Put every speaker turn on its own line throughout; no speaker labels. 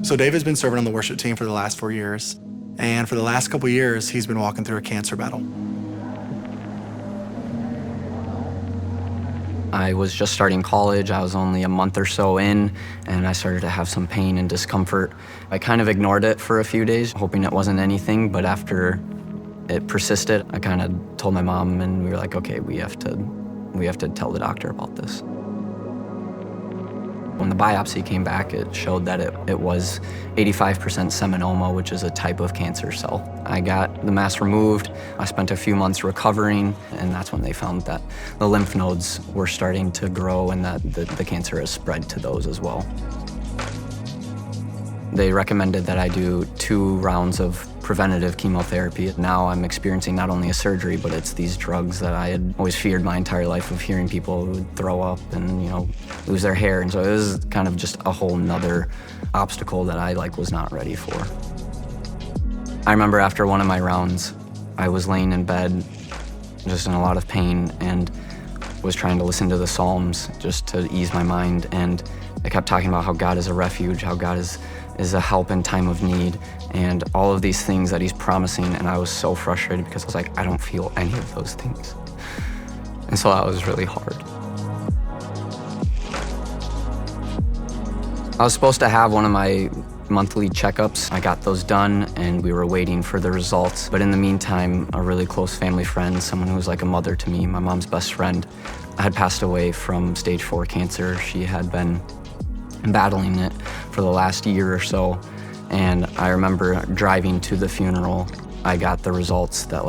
So David's been serving on the worship team for the last 4 years. And for the last couple years, he's been walking through a cancer battle.
I was just starting college. I was only a month or so in, and I started to have some pain and discomfort. I kind of ignored it for a few days, hoping it wasn't anything, but after it persisted, I kind of told my mom, and we were like, okay, we have to tell the doctor about this. When the biopsy came back, it showed that it was 85% seminoma, which is a type of cancer cell. I got the mass removed. I spent a few months recovering, and that's when they found that the lymph nodes were starting to grow and that the cancer has spread to those as well. They recommended that I do 2 rounds of preventative chemotherapy. Now I'm experiencing not only a surgery, but it's these drugs that I had always feared my entire life of hearing people who would throw up and, lose their hair. And so it was kind of just a whole nother obstacle that I was not ready for. I remember after one of my rounds, I was laying in bed, just in a lot of pain, and was trying to listen to the Psalms just to ease my mind. And I kept talking about how God is a refuge, how God is a help in time of need, and all of these things that he's promising. And I was so frustrated because I was like, I don't feel any of those things. And so that was really hard. I was supposed to have one of my monthly checkups. I got those done, and we were waiting for the results. But in the meantime, a really close family friend, someone who was like a mother to me, my mom's best friend, had passed away from stage 4 cancer. She had been battling it for the last year or so. And I remember driving to the funeral, I got the results that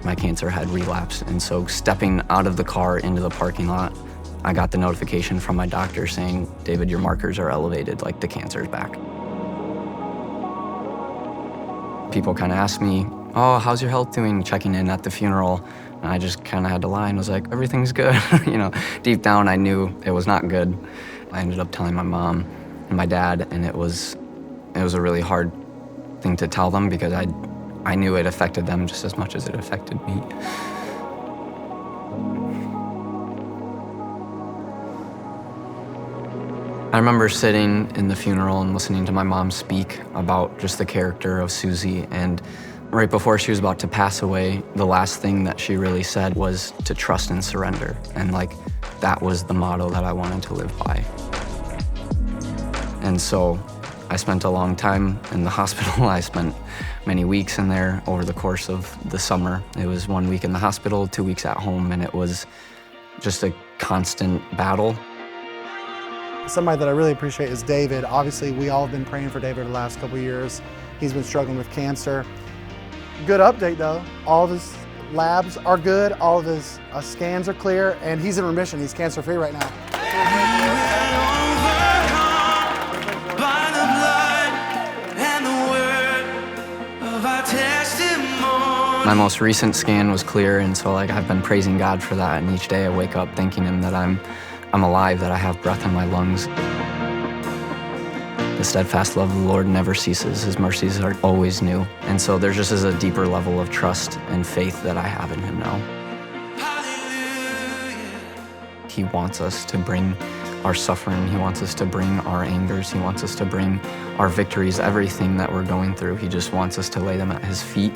my cancer had relapsed. And so stepping out of the car into the parking lot, I got the notification from my doctor saying, David, your markers are elevated, the cancer's back. People kind of asked me, oh, how's your health doing, checking in at the funeral? And I just kind of had to lie and was like, everything's good. Deep down I knew it was not good. I ended up telling my mom and my dad, and it was a really hard thing to tell them because I knew it affected them just as much as it affected me. I remember sitting in the funeral and listening to my mom speak about just the character of Susie, and right before she was about to pass away, the last thing that she really said was to trust and surrender. And that was the motto that I wanted to live by. And so I spent a long time in the hospital. I spent many weeks in there over the course of the summer. It was 1 week in the hospital, 2 weeks at home, and it was just a constant battle.
Somebody that I really appreciate is David. Obviously, we all have been praying for David the last couple of years. He's been struggling with cancer. Good update though. All of his labs are good, all of his scans are clear, and he's in remission. He's cancer-free right now.
My most recent scan was clear, and so I've been praising God for that, and each day I wake up thanking him that I'm alive, that I have breath in my lungs. The steadfast love of the Lord never ceases. His mercies are always new. And so there just is a deeper level of trust and faith that I have in him now. He wants us to bring our suffering. He wants us to bring our angers. He wants us to bring our victories, everything that we're going through. He just wants us to lay them at his feet.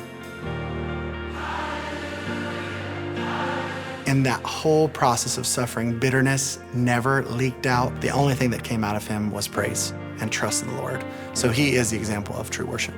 In that whole process of suffering, bitterness never leaked out. The only thing that came out of him was praise and trust in the Lord. So he is the example of true worship.